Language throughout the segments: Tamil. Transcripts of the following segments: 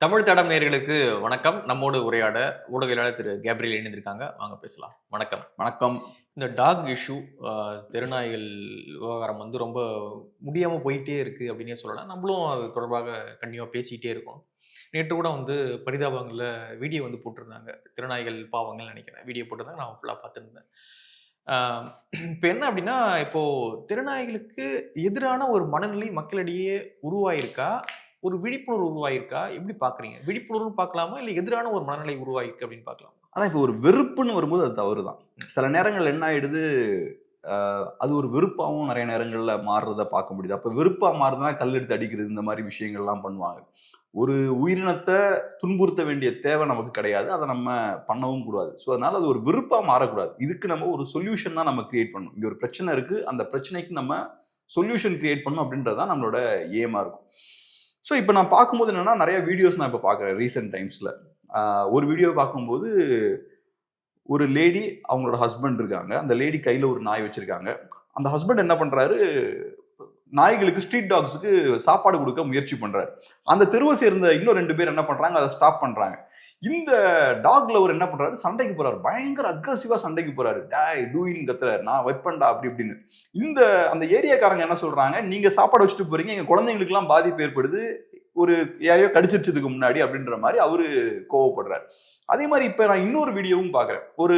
தமிழ் தடம் நேயர்களுக்கு வணக்கம். நம்மோடு உரையாட ஊடகவியலாளர் திரு கேப்ரியல் இணைந்திருக்காங்க. வாங்க பேசலாம். வணக்கம். வணக்கம். இந்த டாக் இஷ்யூ, தெருநாய்கள் விவகாரம் ரொம்ப முடியாமல் போயிட்டே இருக்கு அப்படின்னே சொல்லலாம். நம்மளும் அது தொடர்பாக கண்டிப்பாக பேசிக்கிட்டே இருக்கோம். நேற்று கூட பரிதாபங்களில் வீடியோ போட்டிருந்தாங்க. திருநாய்கள் பாவங்கள் நினைக்கிறேன் வீடியோ போட்டிருந்தாங்க. நான் ஃபுல்லாக பார்த்துருந்தேன். இப்போ என்ன அப்படின்னா, இப்போ திருநாய்களுக்கு எதிரான ஒரு மனநிலை மக்களிடையே உருவாயிருக்கா, ஒரு விழிப்புணர்வு உருவாயிருக்கா? எப்படி பாக்குறீங்க? விழிப்புணர்வு பார்க்கலாமா, இல்ல எதிரான ஒரு மனநிலை உருவாயிருக்கு அப்படின்னு பார்க்கலாமா? ஆனா இப்போ ஒரு வெறுப்புன்னு வரும்போது அது தவறுதான். சில நேரங்கள் என்ன ஆயிடுது, அது ஒரு வெறுப்பாகவும் நிறைய நேரங்கள்ல மாறுறத பார்க்க முடியுது. அப்ப வெறுப்பா மாறுதுன்னா கல் எடுத்து அடிக்கிறது, இந்த மாதிரி விஷயங்கள்லாம் பண்ணுவாங்க. ஒரு உயிரினத்தை துன்புறுத்த வேண்டிய தேவை நமக்கு கிடையாது. அதை நம்ம பண்ணவும் கூடாது. ஸோ அதனால அது ஒரு வெறுப்பா மாறக்கூடாது. இதுக்கு நம்ம ஒரு சொல்யூஷன் தான் நம்ம கிரியேட் பண்ணணும். இங்க ஒரு பிரச்சனை இருக்கு, அந்த பிரச்சனைக்கு நம்ம சொல்யூஷன் கிரியேட் பண்ணணும் அப்படின்றதான் நம்மளோட ஏமா இருக்கும். ஸோ இப்போ நான் பார்க்கும்போது என்னன்னா, நிறைய வீடியோஸ் நான் இப்போ பார்க்குறேன் ரீசெண்ட் டைம்ஸில். ஒரு வீடியோ பார்க்கும்போது ஒரு லேடி, அவங்களோட ஹஸ்பண்ட் இருக்காங்க. அந்த லேடி கையில் ஒரு நாய் வச்சிருக்காங்க. அந்த ஹஸ்பண்ட் என்ன பண்ணுறாரு, நாய்களுக்கு, ஸ்ட்ரீட் டாக்ஸுக்கு சாப்பாடு கொடுக்க முயற்சி பண்ணுறாரு. அந்த தெருவை சேர்ந்த இன்னும் 2 பேர் என்ன பண்ணுறாங்க, அதை ஸ்டாப் பண்ணுறாங்க. இந்த டாக் லவர் என்ன பண்ணுறாரு, சண்டைக்கு போகிறாரு. பயங்கர அக்ரெசிவாக சண்டைக்கு போகிறாரு. டாய் டூயின் கத்துறாரு, நான் வைப்பண்டா அப்படி இப்படின்னு. அந்த ஏரியாக்காரங்க என்ன சொல்கிறாங்க, நீங்கள் சாப்பாடு வச்சுட்டு போகிறீங்க, எங்கள் குழந்தைங்களுக்குலாம் பாதிப்பு ஏற்படுது, ஒரு யாரையோ கடிச்சிருச்சதுக்கு முன்னாடி அப்படின்ற மாதிரி அவரு கோவப்படுறாரு. அதே மாதிரி இப்ப நான் இன்னொரு வீடியோவும் பாக்குறேன். ஒரு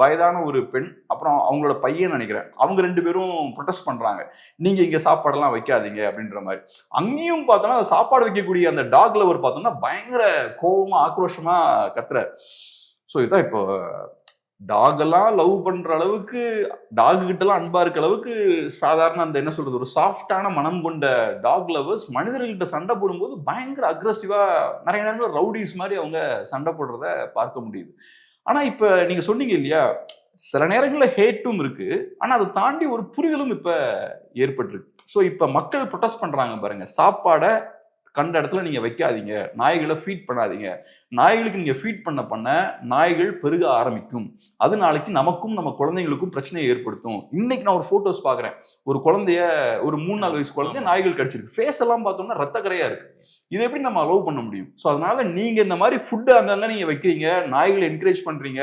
வயதான ஒரு பெண், அப்புறம் அவங்களோட பையன் நினைக்கிறேன், அவங்க 2 பேரும் ப்ரொடெஸ்ட் பண்றாங்க, நீங்க இங்க சாப்பாடெல்லாம் வைக்காதீங்க அப்படின்ற மாதிரி. அங்கேயும் பார்த்தோம்னா சாப்பாடு வைக்கக்கூடிய அந்த டாக் லவர் பார்த்தோம்னா பயங்கர கோபமா ஆக்ரோஷமா கத்துறாரு. ஸோ இதான் இப்போ டாக் எல்லாம் லவ் பண்ற அளவுக்கு, டாக் கிட்ட எல்லாம் அன்பா இருக்க அளவுக்கு சாதாரண அந்த என்ன சொல்றது, ஒரு சாஃப்டான மனம் கொண்ட டாக் லவர்ஸ் மனிதர்கள்ட்ட சண்டை போடும்போது பயங்கர அக்ரெசிவா, நிறைய நேரங்கள் ரவுடிஸ் மாதிரி அவங்க சண்டை போடுறத பார்க்க முடியுது. ஆனா இப்ப நீங்க சொன்னீங்க இல்லையா, சில நேரங்களில் ஹேட்டும் இருக்கு, ஆனா அதை தாண்டி ஒரு புரிதலும் இப்ப ஏற்பட்டிருக்கு. ஸோ இப்ப மக்கள் ப்ரொடெஸ்ட் பண்றாங்க பாருங்க, சாப்பாடை கண்ட இடத்துல நீங்க வைக்காதீங்க, நாய்களை ஃபீட் பண்ணாதீங்க, நாய்களுக்கு நீங்க ஃபீட் பண்ண நாய்கள் பெருக ஆரம்பிக்கும், அது நாளைக்கு நமக்கும் நம்ம குழந்தைங்களுக்கும் பிரச்சனையை ஏற்படுத்தும். இன்னைக்கு நான் ஒரு போட்டோஸ் பாக்குறேன், ஒரு குழந்தைய, ஒரு 3-4 வயசு குழந்தைய நாய்கள் கடிச்சிருக்கு. ஃபேஸ் எல்லாம் பார்த்தோம்னா ரத்த கரையா இருக்கு. இதை எப்படி நம்ம அலோவ் பண்ண முடியும்? ஸோ அதனால நீங்க இந்த மாதிரி ஃபுட்டு அங்கங்க நீங்க வைக்கிறீங்க, நாய்களை என்கரேஜ் பண்றீங்க,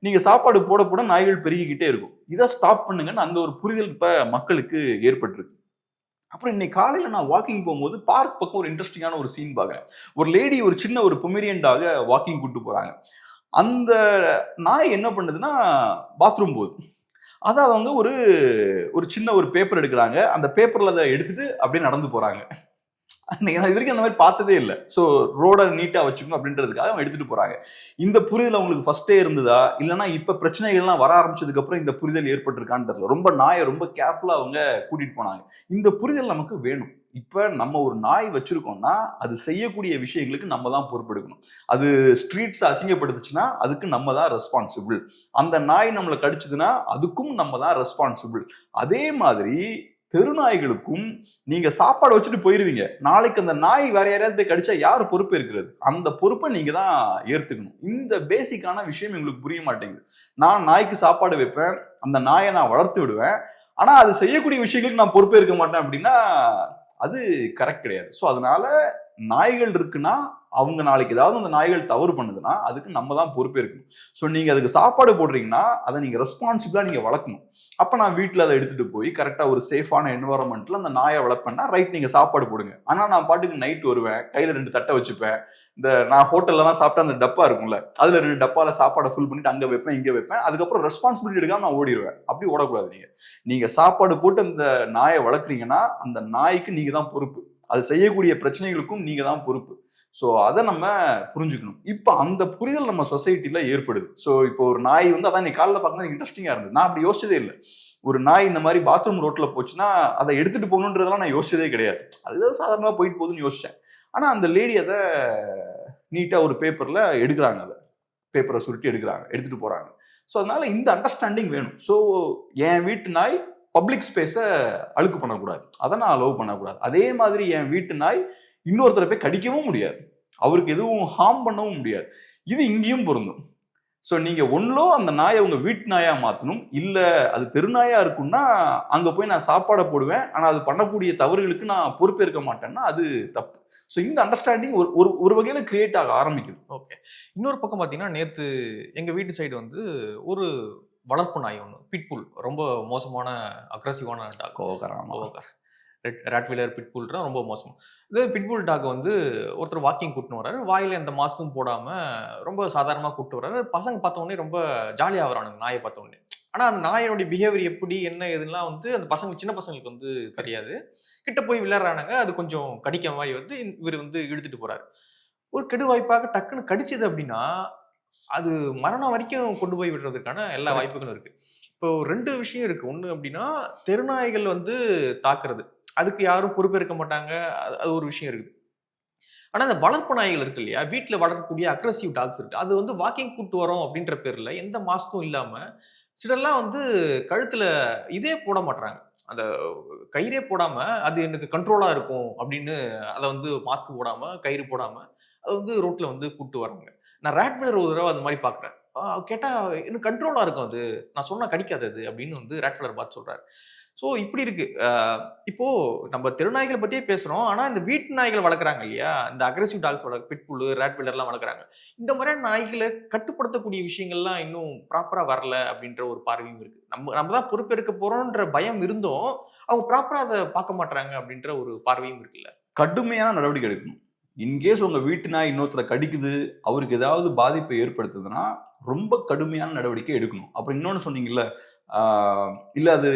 நீங்க சாப்பாடு போட போட நாய்கள் பெருகிக்கிட்டே இருக்கும், இதை ஸ்டாப் பண்ணுங்கன்னு அந்த ஒரு புரிதல் இப்ப மக்களுக்கு ஏற்பட்டிருக்கு. அப்புறம் இன்னைக்கு காலையில நான் வாக்கிங் போகும்போது பார்க் பக்கம் ஒரு இன்ட்ரெஸ்டிங்கான ஒரு சீன் பார்க்குறேன். ஒரு லேடி ஒரு சின்ன ஒரு பொமேரியன் டாக வாக்கிங் கூட்டு போறாங்க. அந்த நாய் என்ன பண்ணுதுன்னா பாத்ரூம் போகுது. அதை அவங்க ஒரு சின்ன ஒரு பேப்பர் எடுக்கிறாங்க. அந்த பேப்பர்ல அதை எடுத்துட்டு அப்படியே நடந்து போறாங்க. நான் இது வரைக்கும் அந்த மாதிரி பார்த்ததே இல்லை. ஸோ ரோட நீட்டா வச்சுக்கணும் அப்படின்றதுக்காக அவங்க எடுத்துட்டு போறாங்க. இந்த புரிதல் அவங்களுக்கு ஃபர்ஸ்டே இருந்ததா, இல்லைன்னா இப்ப பிரச்சனைகள்லாம் வர ஆரம்பிச்சதுக்கு அப்புறம் இந்த புரிதல் ஏற்பட்டிருக்கான்னு தெரியல. ரொம்ப நாயை ரொம்ப கேர்ஃபுல்லா அவங்க கூட்டிட்டு போனாங்க. இந்த புரிதல் நமக்கு வேணும். இப்ப நம்ம ஒரு நாய் வச்சிருக்கோம்னா அது செய்யக்கூடிய விஷயங்களுக்கு நம்ம தான் பொறுப்பெடுக்கணும். அது ஸ்ட்ரீட்ஸ் அசிங்கப்படுத்துச்சுன்னா அதுக்கு நம்ம தான் ரெஸ்பான்சிபிள். அந்த நாய் நம்மளை கடிச்சதுன்னா அதுக்கும் நம்ம தான் ரெஸ்பான்சிபிள். அதே மாதிரி தெருநாய்களுக்கும் நீங்க சாப்பாடு வச்சுட்டு போயிருவீங்க, நாளைக்கு அந்த நாய் வேற யாரையாவது போய் கடிச்சா யார் பொறுப்பு இருக்கிறது? அந்த பொறுப்பை நீங்க தான் ஏற்றுக்கணும். இந்த பேசிக்கான விஷயம் எங்களுக்கு புரிய மாட்டேங்குது. நான் நாய்க்கு சாப்பாடு வைப்பேன், அந்த நாயை நான் வளர்த்து விடுவேன், ஆனா அது செய்யக்கூடிய விஷயங்களுக்கு நான் பொறுப்பே இருக்க மாட்டேன் அப்படின்னா அது கரெக்ட் கிடையாது. ஸோ அதனால நாய்கள் இருக்குன்னா, அவங்க நாளைக்கு ஏதாவது அந்த நாய்கள் தவறு பண்ணுதுன்னா அதுக்கு நம்ம தான் பொறுப்பே இருக்கணும். ஸோ நீங்க அதுக்கு சாப்பாடு போடுறீங்கன்னா அதை நீங்க ரெஸ்பான்சிபிளா நீங்க வளர்க்கணும். அப்ப நான் வீட்டில் அதை எடுத்துட்டு போய் கரெக்டா ஒரு சேஃபான என்வரன்மெண்ட்ல அந்த நாயை வளர்ப்பேன்னா ரைட், நீங்க சாப்பாடு போடுங்க. ஆனா நான் பாட்டுக்கு நைட் வருவேன், கையில 2 தட்டை வச்சுப்பேன். இந்த நான் ஹோட்டல்லாம் சாப்பிட்டா அந்த டப்பா இருக்கும்ல, அதுல 2 டப்பால சாப்பாடை ஃபுல் பண்ணிட்டு அங்க வைப்பேன், இங்க வைப்பேன். அதுக்கப்புறம் ரெஸ்பான்சிபிலிட்டி எடுக்காம நான் ஓடிடுவேன். அப்படி ஓடக்கூடாது. நீங்க சாப்பாடு போட்டு அந்த நாயை வளர்க்குறீங்கன்னா அந்த நாய்க்கு நீங்க தான் பொறுப்பு. அது செய்யக்கூடிய பிரச்சனைகளுக்கும் நீங்க தான் பொறுப்பு. ஸோ அதை நம்ம புரிஞ்சுக்கணும். இப்போ அந்த புரிதல் நம்ம சொசைட்டில ஏற்படுது. ஸோ இப்போ ஒரு நாய் அதான் நீ காலைல பார்க்கணும் இன்ட்ரெஸ்டிங்கா இருந்தது. நான் அப்படி யோசிச்சதே இல்லை. ஒரு நாய் இந்த மாதிரி பாத்ரூம் ரோட்ல போச்சுன்னா அதை எடுத்துட்டு போகணுன்றதெல்லாம் நான் யோசிச்சதே கிடையாது. அதுதான் சாதாரணமா போயிட்டு போகுதுன்னு யோசிச்சேன். ஆனா அந்த லேடி அதை நீட்டா ஒரு பேப்பர்ல எடுக்கிறாங்க, அதை பேப்பரை சுருட்டி எடுக்கிறாங்க, எடுத்துட்டு போறாங்க. ஸோ அதனால இந்த அண்டர்ஸ்டாண்டிங் வேணும். ஸோ என் வீட்டு நாய் பப்ளிக் ஸ்பேஸை அழுக்கு பண்ணக்கூடாது, அதை நான் அலோவ் பண்ணக்கூடாது. அதே மாதிரி என் வீட்டு நாய் இன்னொருத்தரை போய் கடிக்கவும் முடியாது, அவருக்கு எதுவும் ஹார்ம் பண்ணவும் முடியாது. இது இங்கேயும் பொருந்தும். ஸோ நீங்க ஒன்லோ அந்த நாயை உங்க வீட்டு நாயா மாற்றணும், இல்லை அது தெருநாயா இருக்குன்னா அங்க போய் நான் சாப்பாடை போடுவேன், ஆனா அது பண்ணக்கூடிய தவறுகளுக்கு நான் பொறுப்பேற்க மாட்டேன்னா அது தப்பு. ஸோ இந்த அண்டர்ஸ்டாண்டிங் ஒரு வகையில கிரியேட் ஆக ஆரம்பிக்குது. ஓகே. இன்னொரு பக்கம் பார்த்தீங்கன்னா, நேத்து எங்க வீட்டு சைடு வந்து ஒரு வளர்ப்பு நாய் ஒண்ணு. பிட்புல். ரொம்ப மோசமான அக்ரஸிவான டாக். கோவக்காரமா. ராட்வீலர், பிட்புல்னா ரொம்ப மோசம். இது பிட்புல் டாக் வந்து ஒருத்தர் வாக்கிங் கூட்டின்னு வராரு. வாயில எந்த மாஸ்க்கும் போடாம ரொம்ப சாதாரணமா கூட்டிட்டு வராரு. பசங்க பார்த்த உடனே ரொம்ப ஜாலியா வரானுங்க நாயை பார்த்த உடனே. ஆனா அந்த நாயோட பிஹேவியர் எப்படி என்ன ஏதுலாம் வந்து அந்த பசங்க சின்ன பசங்களுக்கு வந்து தெரியாது. கிட்ட போய் விளையாடுறானுங்க. அது கொஞ்சம் கடிக்க மாதிரி வந்து இவர் வந்து இழுத்துட்டு போறாரு. ஒரு கெடு வாய்ப்பாக டக்குன்னு கடிச்சது அப்படின்னா, அது மரணம் வரைக்கும் கொண்டு போய் விடுறதுக்கான எல்லா வாய்ப்புகளும் இருக்கு. இப்போ 2 விஷயம் இருக்கு. ஒண்ணு அப்படின்னா, தெருநாய்கள் வந்து தாக்குறது. அதுக்கு யாரும் பொறுப்பேற்க மாட்டாங்க. அது ஒரு விஷயம் இருக்குது. ஆனா இந்த வளர்ப்பு நாய்கள் இருக்கு இல்லையா? வீட்ல வளர்க்கக்கூடிய அக்ரெசிவ் டாக்ஸ் இருக்கு. அது வந்து வாக்கிங் கூட்டு வரோம் அப்படின்ற பேர்ல எந்த மாஸ்க்கும் இல்லாம, சிலர்லாம் வந்து கழுத்துல இதே போட மாட்றாங்க. அந்த கயிறே போடாம, அது எனக்கு கண்ட்ரோலா இருக்கும் அப்படின்னு அத வந்து மாஸ்க் போடாம, கயிறு போடாம, அத வந்து ரோட்ல வந்து கூட்டு வராங்க. நான் ராட்வீலர் ஒரு தடவ அந்த மாரி பார்க்குறேன். கேட்டா எனக்கு கண்ட்ரோலா இருக்கும் அது. நான் சொன்னா கடிக்காது அது அப்படின்னு வந்து ராட்வீலர் பார்த்து சொல்றாரு. ஸோ இப்படி இருக்கு. இப்போ நம்ம தெருநாய்களை பத்தியே பேசுறோம். ஆனா இந்த வீட்டு நாய்கள் வளர்க்குறாங்க இல்லையா? இந்த அக்ரெசிவ் டாக்ஸ் பிட்புல், ராட்வீலர்லாம் வளர்க்குறாங்க. இந்த மாதிரியான நாய்களை கட்டுப்படுத்தக்கூடிய விஷயங்கள்லாம் இன்னும் ப்ராப்பரா வரல அப்படின்ற ஒரு பார்வையும் இருக்கு. நம்ம தான் பொறுப்பேற்க போறோம்ன்ற பயம் இருந்தும், அவங்க ப்ராப்பரா அத பார்க்க மாட்றாங்க அப்படின்ற ஒரு பார்வையும் இருக்குல்ல. கடுமையான நடவடிக்கை எடுக்கணும். இன்கேஸ் உங்க வீட்டு நாய் இன்னொருத்தரை கடிக்குது, அவருக்கு ஏதாவது பாதிப்பை ஏற்படுத்துதுன்னா ரொம்ப கடுமையான நடவடிக்கை எடுக்கணும். அப்புறம் இன்னொன்னு சொன்னீங்கல்ல, இல்ல அது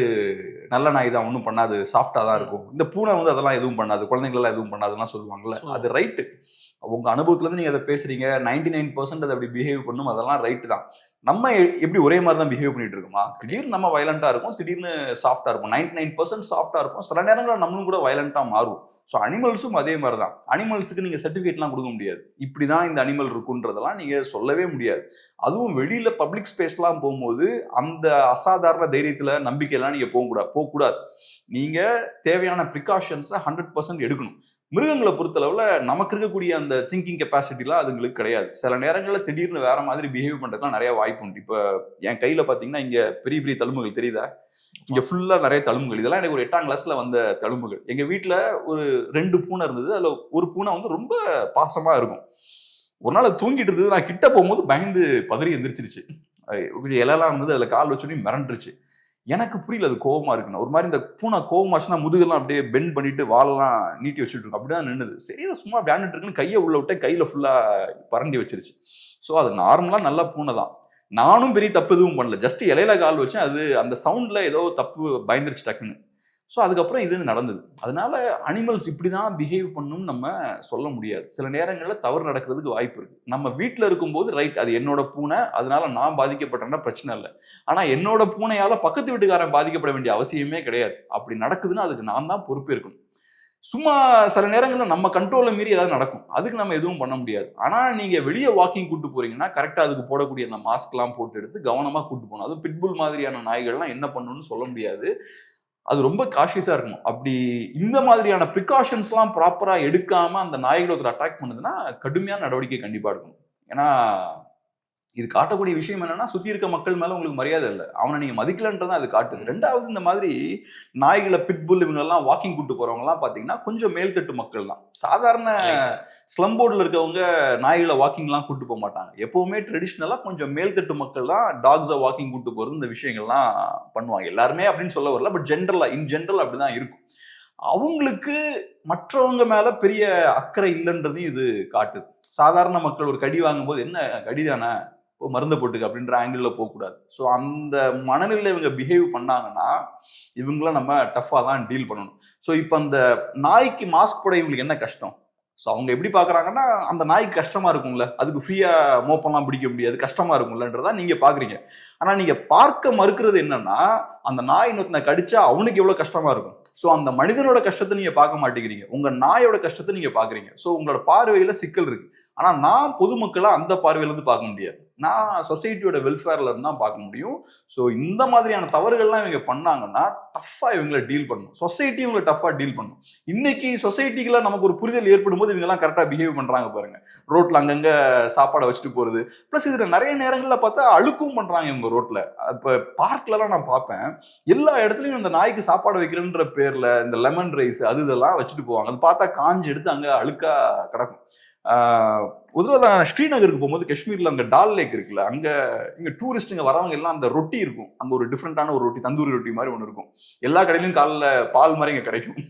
நல்ல நாய் தான், ஒன்றும் பண்ணாது, சாஃப்டா தான் இருக்கும், இந்த பூனை வந்து அதெல்லாம் எதுவும் பண்ணாது, குழந்தைங்களெல்லாம் எதுவும் பண்ணாதுலாம் சொல்லுவாங்கல்ல, அது ரைட்டு. உங்க அனுபவத்துல இருந்து நீங்க அதை பேசுறீங்க. 99% அது அப்படி பிஹேவ் பண்ணும், அதெல்லாம் ரைட்டு தான். நம்ம எப்படி ஒரே மாதிரி தான் பிஹேவ் பண்ணிட்டு இருக்கோமா? திடீர்னு நம்ம வயலண்டா இருக்கும், திடீர்னு சாஃப்டா இருக்கும். 99% சாஃப்டா இருக்கும், சில நேரங்களில் நம்மளும் கூட வயலண்டா மாறும். ஸோ அனிமல்ஸும் அதே மாதிரி தான். அனிமல்ஸுக்கு நீங்க சர்டிஃபிகேட்லாம் கொடுக்க முடியாது. இப்படிதான் இந்த அனிமல் இருக்குன்றதெல்லாம் நீங்க சொல்லவே முடியாது. அதுவும் வெளியில பப்ளிக் ஸ்பேஸ்லாம் போகும்போது அந்த அசாதாரண தைரியத்துல நம்பிக்கையெல்லாம் நீங்க போகக்கூடாது. நீங்க தேவையான ப்ரிகாஷன்ஸை 100% எடுக்கணும். மிருகங்களை பொறுத்தளவுல நமக்கு இருக்கக்கூடிய அந்த திங்கிங் கெப்பாசிட்டிலாம் அதுங்களுக்கு கிடையாது. சில நேரங்களில் திடீர்னு வேற மாதிரி பிஹேவ் பண்றதுலாம் நிறைய வாய்ப்பு உண்டு. இப்போ என் கையில பாத்தீங்கன்னா இங்க பெரிய பெரிய தழும்புகள் தெரியுதா? இங்க ஃபுல்லா நிறைய தழும்புகள். இதெல்லாம் எனக்கு ஒரு 8ஆம் கிளாஸ்ல வந்த தழும்புகள். எங்க வீட்டுல ஒரு 2 பூனை இருந்தது. அதுல ஒரு பூனை வந்து ரொம்ப பாசமா இருக்கும். ஒரு நாள் தூங்கிட்டு இருந்தது, நான் கிட்ட போகும்போது பயந்து பதறி எந்திரிச்சிருச்சு. இலையெல்லாம் இருந்தது, அதுல கால் வச்சோடனே மிரண்டுருச்சு. எனக்கு புரியல அது கோவமா இருக்குன்னு. ஒரு மாதிரி இந்த பூனை கோவமாச்சுன்னா முதுகெல்லாம் அப்படியே பெண்ட் பண்ணிட்டு வாழெல்லாம் நீட்டி வச்சுட்டு இருக்கும். அப்படிதான் நின்னுது. சரி அதை சும்மா விளையாண்டுட்டு இருக்குன்னு கையை உள்ள விட்டேன், கையில ஃபுல்லா பரண்டி வச்சிருச்சு. ஸோ அது நார்மலா நல்ல பூனை தான். நானும் பெரிய தப்பு எதுவும் பண்ணல, ஜஸ்ட் இலையில கால் வச்சேன். அது அந்த சவுண்ட்ல ஏதோ தப்பு பயந்துருச்சு டக்குன்னு. ஸோ அதுக்கப்புறம் இது நடந்தது. அதனால அனிமல்ஸ் இப்படிதான் பிஹேவ் பண்ணணும்னு நம்ம சொல்ல முடியாது. சில நேரங்களில் தவறு நடக்கிறதுக்கு வாய்ப்பு இருக்கு. நம்ம வீட்டில் இருக்கும்போது ரைட், அது என்னோட பூனை, அதனால நான் பாதிக்கப்பட்டேன்னா பிரச்சனை இல்லை. ஆனா என்னோட பூனையால பக்கத்து வீட்டுக்காரன் பாதிக்கப்பட வேண்டிய அவசியமே கிடையாது. அப்படி நடக்குதுன்னா அதுக்கு நான் தான் பொறுப்பேற்கணும். சும்மா சில நேரங்களில் நம்ம கண்ட்ரோலை மீறி ஏதாவது நடக்கும், அதுக்கு நம்ம எதுவும் பண்ண முடியாது. ஆனா நீங்க வெளியே வாக்கிங் கூட்டு போறீங்கன்னா கரெக்டா அதுக்கு போடக்கூடிய அந்த மாஸ்க் எல்லாம் போட்டு எடுத்து கவனமா கூட்டு போகணும். அது பிட்புல் மாதிரியான நாய்கள்லாம் என்ன பண்ணணும்னு சொல்ல முடியாது. அது ரொம்ப காஷியஸா இருக்கணும். அப்படி இந்த மாதிரியான ப்ரிகாஷன்ஸ் எல்லாம் ப்ராப்பரா எடுக்காம அந்த நாய்களை ஒருத்தர் அட்டாக் பண்ணுதுன்னா கடுமையான நடவடிக்கை கண்டிப்பா எடுக்கணும். ஏன்னா இது காட்டக்கூடிய விஷயம் என்னன்னா, சுத்தி இருக்க மக்கள் மேல உங்களுக்கு மரியாதை இல்லை, அவனை நீங்க மதிக்கலன்றதான் அது காட்டுது. ரெண்டாவது, இந்த மாதிரி நாய்களை பிட்புல் இவங்க எல்லாம் வாக்கிங் கூட்டு போறவங்க எல்லாம் பாத்தீங்கன்னா கொஞ்சம் மேல்தட்டு மக்கள் தான். சாதாரண ஸ்லம் போர்டில் இருக்கவங்க நாய்களை வாக்கிங் எல்லாம் கூட்டு போக மாட்டாங்க. எப்பவுமே ட்ரெடிஷ்னலா கொஞ்சம் மேல்தட்டு மக்கள் தான் டாக்ஸை வாக்கிங் கூட்டு போறது, இந்த விஷயங்கள்லாம் பண்ணுவாங்க. எல்லாருமே அப்படின்னு சொல்ல வரல, பட் ஜென்ரலா இன் ஜென்ரல் அப்படிதான் இருக்கும். அவங்களுக்கு மற்றவங்க மேல பெரிய அக்கறை இல்லைன்றதையும் இது காட்டுது. சாதாரண மக்கள் ஒரு கடி வாங்கும்போது என்ன கடிதானே, மருந்து போட்டுக்க அப்படின்ற ஆங்கிள் போகக்கூடாது. ஸோ அந்த மனநிலையில் இவங்க பிஹேவ் பண்ணாங்கன்னா இவங்கள நம்ம டஃபா தான் டீல் பண்ணணும். ஸோ இப்போ அந்த நாய்க்கு மாஸ்க் போட இவங்களுக்கு என்ன கஷ்டம்? ஸோ அவங்க எப்படி பார்க்குறாங்கன்னா அந்த நாய்க்கு கஷ்டமா இருக்கும்ல, அதுக்கு ஃப்ரீயா மோப்பெல்லாம் பிடிக்க முடியாது, கஷ்டமா இருக்கும்லன்றதான் நீங்க பாக்குறீங்க. ஆனா நீங்க பார்க்க மறுக்கிறது என்னன்னா, அந்த நாய் இன்னொருத்தனை கடிச்சா அவனுக்கு எவ்வளவு கஷ்டமா இருக்கும். ஸோ அந்த மனிதனோட கஷ்டத்தை நீங்க பார்க்க மாட்டேங்கிறீங்க, உங்க நாயோட கஷ்டத்தை நீங்க பாக்குறீங்க. ஸோ உங்களோட பார்வையில சிக்கல் இருக்கு. ஆனா நான் பொதுமக்களா அந்த பார்வையில இருந்து பார்க்க முடியாது. நான் சொசைட்டியோட வெல்ஃபேர்ல இருந்து தான் பார்க்க முடியும். ஸோ இந்த மாதிரியான தவறுகள்லாம் இவங்க பண்ணாங்கன்னா டஃபா இவங்களை டீல் பண்ணணும். சொசைட்டி இவங்களை டஃபா டீல் பண்ணணும். இன்னைக்கு சொசைட்டிக்குள்ள நமக்கு ஒரு புரிதல் ஏற்படும் போது இவங்க எல்லாம் கரெக்டா பிஹேவ் பண்றாங்க பாருங்க. ரோட்ல அங்கங்க சாப்பாடை வச்சுட்டு போறது, பிளஸ் இதுல நிறைய நேரங்கள்ல பார்த்தா அழுக்கும் பண்றாங்க இவங்க ரோட்ல. இப்ப பார்க்ல எல்லாம் நான் பார்ப்பேன், எல்லா இடத்துலயும் இந்த நாய்க்கு சாப்பாடு வைக்கிறேன்ற பேர்ல இந்த லெமன் ரைஸ் அது இதெல்லாம் வச்சுட்டு போவாங்க. அது பார்த்தா காஞ்சு எடுத்து அங்க அழுக்கா கிடக்கும். ஒரு தடவை நான் ஸ்ரீநகருக்கு போகும்போது காஷ்மீர்ல அங்க டால் லேக் இருக்குல்ல, அங்க இங்க டூரிஸ்ட்டுங்க வரவங்க எல்லாம் அந்த ரொட்டி இருக்கும், அங்க ஒரு டிஃப்ரெண்டான ஒரு ரொட்டி, தந்தூரி ரொட்டி மாதிரி ஒன்று இருக்கும். எல்லா கடையிலும் காலைல பால் மாதிரி இங்க கிடைக்கும்.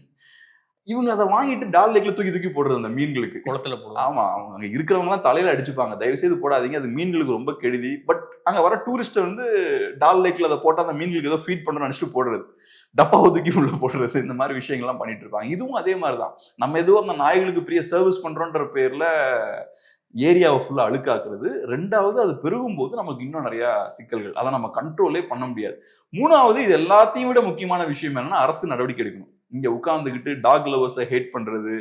இவங்க அதை வாங்கிட்டு டால் லேக்ல தூக்கி தூக்கி போடுறது அந்த மீன்களுக்கு, குளத்துல போடுவோம். ஆமா, அவங்க அங்க இருக்கிறவங்க எல்லாம் தலையில அடிச்சுப்பாங்க, தயவு செய்து போடாதீங்க, அது மீன்களுக்கு ரொம்ப கெடுதி. பட் அங்க வர டூரிஸ்ட் வந்து டால் லேக்ல அதை போட்டா அந்த மீன்களுக்கு ஏதோ ஃபீட் பண்றோம்னு நினைச்சிட்டு போடுறது, டப்பாவை தூக்கி உள்ள போடுறது, இந்த மாதிரி விஷயங்கள்லாம் பண்ணிட்டு இருப்பாங்க. இதுவும் அதே மாதிரிதான், நம்ம எதுவும் அந்த நாய்களுக்கு பெரிய சர்வீஸ் பண்றோன்ற பேர்ல ஏரியாவை ஃபுல்லா அழுக்காக்குறது. ரெண்டாவது, அது பெருகும் போது நமக்கு இன்னும் நிறைய சிக்கல்கள், அதை நம்ம கண்ட்ரோலே பண்ண முடியாது. மூணாவது, இது எல்லாத்தையும் விட முக்கியமான விஷயம் என்னன்னா அரசு நடவடிக்கை எடுக்கணும். இங்க உட்கார்ந்துக்கிட்டு டாக் லவர்ஸை ஹேட் பண்றது,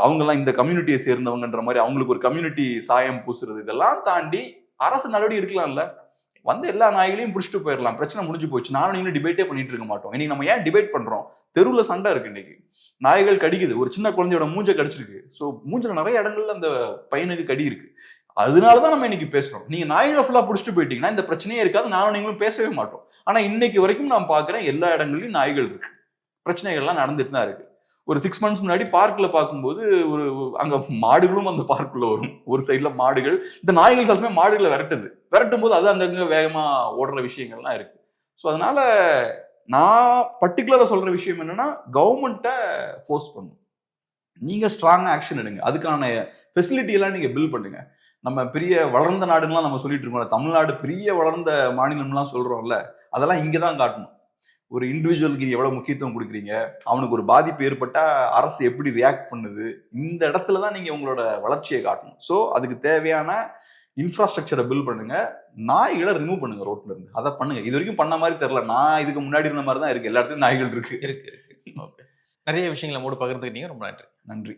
அவங்க எல்லாம் இந்த கம்யூனிட்டியை சேர்ந்தவங்கன்ற மாதிரி அவங்களுக்கு ஒரு கம்யூனிட்டி சாயம் பூசுறது, இதெல்லாம் தாண்டி அரசு நடவடிக்கை எடுக்கலாம்ல. வந்து எல்லா நாய்களையும் பிடிச்சிட்டு போயிடலாம், பிரச்சனை முடிஞ்சு போச்சு. நானும் நீங்களும் டிபேட்டே பண்ணிட்டு இருக்க மாட்டோம். இன்னைக்கு நம்ம ஏன் டிபேட் பண்றோம்? தெருவுல சண்டை இருக்கு, இன்னைக்கு நாய்கள் கடிக்குது, ஒரு சின்ன குழந்தையோட மூஞ்ச கடிச்சிருக்கு. ஸோ மூஞ்சில நிறைய இடங்கள்ல அந்த பையனுக்கு கடி இருக்கு. அதனாலதான் நம்ம இன்னைக்கு பேசுறோம். நீங்க நாய்களை ஃபுல்லா பிடிச்சிட்டு போயிட்டீங்கன்னா இந்த பிரச்சனையே இருக்காது, நானும் நீங்களும் பேசவே மாட்டோம். ஆனா இன்னைக்கு வரைக்கும் நான் பாக்குறேன் எல்லா இடங்கள்லயும் நாய்கள் இருக்கு, பிரச்சனைகள்லாம் நடந்துட்டு தான் இருக்கு. ஒரு 6 months முன்னாடி பார்க்ல பார்க்கும்போது ஒரு அங்க மாடுகளும் அந்த பார்க்குள்ள வரும். ஒரு சைட்ல மாடுகள், இந்த நாய்கள் சில மாடுகளை விரட்டும் போது அது அங்கங்க வேகமா ஓடுற விஷயங்கள்லாம் இருக்கு. ஸோ அதனால நான் பர்டிகுலரா சொல்ற விஷயம் என்னன்னா, கவர்மெண்ட்டை ஃபோர்ஸ் பண்ணும். நீங்க ஸ்ட்ராங்கா ஆக்ஷன் எடுங்க, அதுக்கான ஃபெசிலிட்டி எல்லாம் நீங்க பில்ட் பண்ணுங்க. நம்ம பெரிய வளர்ந்த நாடுலாம் நம்ம சொல்லிட்டு இருக்கோம்ல, தமிழ்நாடு பெரிய வளர்ந்த மாநிலம்லாம் சொல்றோம்ல, அதெல்லாம் இங்கதான் காட்டணும். ஒரு இண்டிவிஜுவலுக்கு எவ்வளவு முக்கியத்துவம் கொடுக்குறீங்க, அவனுக்கு ஒரு பாதிப்பு ஏற்பட்டா அரசு எப்படி ரியாக்ட் பண்ணுது, இந்த இடத்துல தான் நீங்க உங்களோட வளர்ச்சியை காட்டணும். ஸோ அதுக்கு தேவையான இன்ஃப்ராஸ்ட்ரக்சரை பில்ட் பண்ணுங்க, நாய்களை ரிமூவ் பண்ணுங்க ரோட்ல இருந்து. அதை பண்ணுங்க. இது வரைக்கும் பண்ண மாதிரி தெரியல, நான் இதுக்கு முன்னாடி இருந்த மாதிரி தான் இருக்கு, எல்லா இடத்துலயும் நாய்கள் இருக்கு. ஓகே, நிறைய விஷயங்களை மூடு பகிர்ந்துக்கிட்டீங்க, ரொம்ப நன்றி. நன்றி.